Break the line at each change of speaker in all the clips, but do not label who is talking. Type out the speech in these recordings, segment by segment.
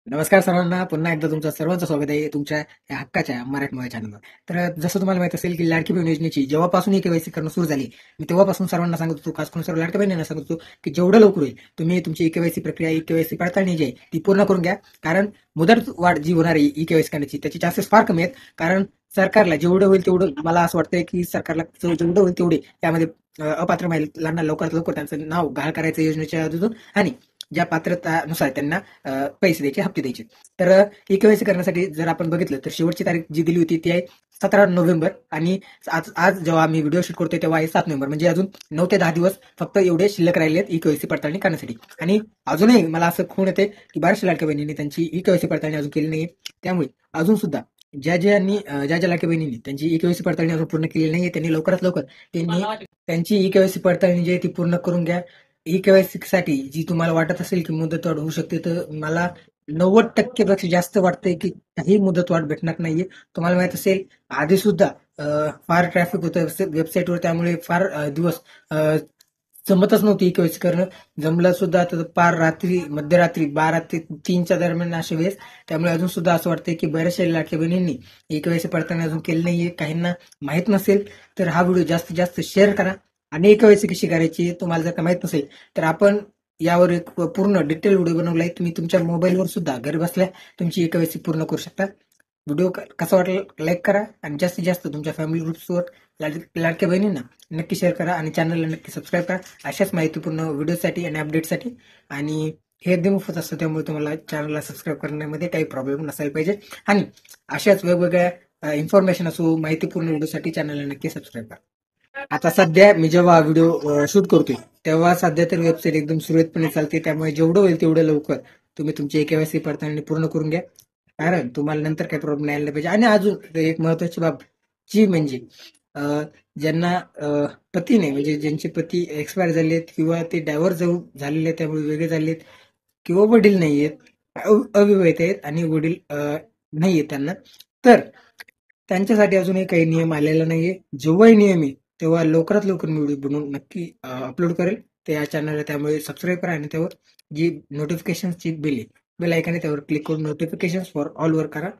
नमस्कार सर्वांना. पुन्हा एकदा तुमचं सर्वांचं स्वागत आहे तुमच्या या हक्काच्या मराठमोळ्या चॅनलवर. तर जसं तुम्हाला माहित असेल की लाडकी बहीण योजनेची जेव्हापासून ही केवायसी करणं सुरू झाली, मी तेव्हापासून सर्वांना सांगत होतो, खास करून सर्व लाडक्या बहिणींना सांगत होतो की जेवढं लवकर होईल तुम्ही तुमची ई केवायसी प्रक्रिया, ई केवायसी पडताळणी जी आहे ती पूर्ण करून घ्या. कारण मुदत वाढ जी होणार आहे ई केवायसी करण्याची त्याचे चान्सेस फार कमी आहेत. कारण सरकारला जेवढं होईल तेवढं, मला असं वाटतंय की सरकारला जेवढं होईल तेवढे यामध्ये अपात्र महिलांना लवकरात लवकर त्यांचं नाव घाळ करायचं योजनेच्या अजून, आणि ज्या पात्रतानुसार त्यांना पैसे द्यायचे, हप्ते द्यायचे. तर ई केवायसी करण्यासाठी जर आपण बघितलं तर शेवटची तारीख जी दिली होती ती आहे 17 नोव्हेंबर, आणि आज आज जेव्हा आम्ही व्हिडिओ शूट करतोय तेव्हा आहे 7 नोव्हेंबर. म्हणजे अजून 9 ते 10 दिवस फक्त एवढे शिल्लक राहिले आहेत ई केवायसी पडताळणी करण्यासाठी. आणि अजूनही मला असं खूण येते की बऱ्याचशा लाडक्या बहिणींनी त्यांची ई केवायसी पडताळणी अजून केली नाही. त्यामुळे अजून सुद्धा ज्या लाडक्या बहिणींनी त्यांची ई केवायसी पडताळणी अजून पूर्ण केलेली नाही, त्यांनी लवकरात लवकर त्यांनी त्यांची ई केवायसी पडताळणी जी आहे ती पूर्ण करून घ्या. ई केवायसी साठी जी तुम्हाला वाटत असेल की मुदतवाढ होऊ शकते, तर मला 90% पेक्षा जास्त वाटतंय की काही मुदतवाढ भेटणार नाहीये. तुम्हाला माहित असेल आधी सुद्धा फार ट्रॅफिक होतं वेबसाईटवर, त्यामुळे फार दिवस जमतच नव्हती ई केवायसी करणं. जमलं सुद्धा तर पार रात्री, मध्यरात्री 12 ते 3च्या दरम्यान अशा वेळेस. त्यामुळे अजून सुद्धा असं वाटतंय की बऱ्याचशा लाडक्या बहिणींनी ई केवायसी पडताळणी अजून केली नाहीये. काहींना माहित नसेल तर हा व्हिडिओ जास्तीत जास्त शेअर करा. आणि ई केवायसी कशी करायची तुम्हाला जर का माहित नसेल तर आपण यावर एक पूर्ण डिटेल व्हिडिओ बनवलाय. तुम्ही तुमच्या मोबाईलवर सुद्धा घरी बसल्या तुमची ई केवायसी पूर्ण करू शकता. व्हिडिओ कसा वाटला लाईक करा, आणि जास्तीत जास्त तुमच्या फॅमिली ग्रुप्सवर लाडक्या बहिणींना नक्की शेअर करा, आणि चॅनलला नक्की सबस्क्राईब करा अशाच माहितीपूर्ण व्हिडिओसाठी आणि अपडेटसाठी. आणि हे एकदम मोफत असतं, त्यामुळे तुम्हाला चॅनलला सबस्क्राईब करण्यामध्ये काही प्रॉब्लेम नसायला पाहिजे. आणि अशाच वेगवेगळ्या इन्फॉर्मेशन असो, माहितीपूर्ण व्हिडिओसाठी चॅनलला नक्की सबस्क्राईब करा. आता सध्या मी जेव्हा व्हिडिओ शूट करतोय तेव्हा सध्या तर वेबसाईट एकदम सुरळीतपणे चालते. त्यामुळे जेवढं होईल तेवढं लवकर तुम्ही तुमची केवायसी पडताळणी पूर्ण करून घ्या, कारण तुम्हाला नंतर काही प्रॉब्लेम नाही आला पाहिजे. आणि अजून एक महत्वाची बाब जी म्हणजे ज्यांना पती नाही, म्हणजे ज्यांचे पती एक्सपायर झाले आहेत किंवा ते डायव्हर्स झालेले आहेत, त्यामुळे वेगळे झाले आहेत, किंवा वडील नाही आहेत, अविवाहित आहेत आणि वडील नाही आहेत त्यांना, तर त्यांच्यासाठी अजूनही काही नियम आलेला नाहीये. जेव्हाही नियम आहे तेव्हा लवकरात लवकर मी व्हिडिओ बनवून नक्की अपलोड करेल ते या चॅनलला. त्यामुळे सबस्क्राईब करा, आणि त्यावर जी नोटिफिकेशनची बेल आयकॉन आहे त्यावर क्लिक करून नोटिफिकेशन फॉर ऑल वर करा.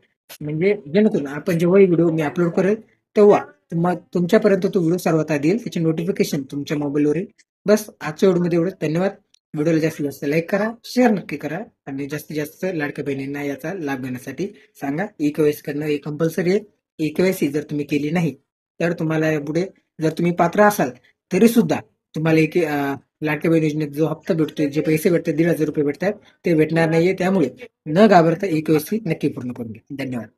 म्हणजे जेणेकरून आपण जेव्हाही व्हिडिओ मी अपलोड करेल तेव्हा तुमच्यापर्यंत तो व्हिडिओ सर्वात आधी येईल, त्याची नोटिफिकेशन तुमच्या मोबाईलवर येईल. बस आजच्या व्हिडिओमध्ये एवढंच. धन्यवाद. व्हिडिओला जास्तीत जास्त लाईक करा, शेअर नक्की करा, आणि जास्तीत जास्त लाडक्या बहिणींना याचा लाभ घेण्यासाठी सांगा. ई केवायसी करणं हे कंपल्सरी आहे. ई केवायसी जर तुम्ही केली नाही तर तुम्हाला यापुढे, जर तुम्ही पात्र असाल तरी सुद्धा तुम्हाला एक लाडक्या बहीण योजनेत जो हप्ता भेटतोय, जे पैसे भेटतात 1,500 रुपये भेटतात, ते भेटणार नाहीये. त्यामुळे न घाबरता ई केवायसी नक्की पूर्ण करून घ्या. धन्यवाद.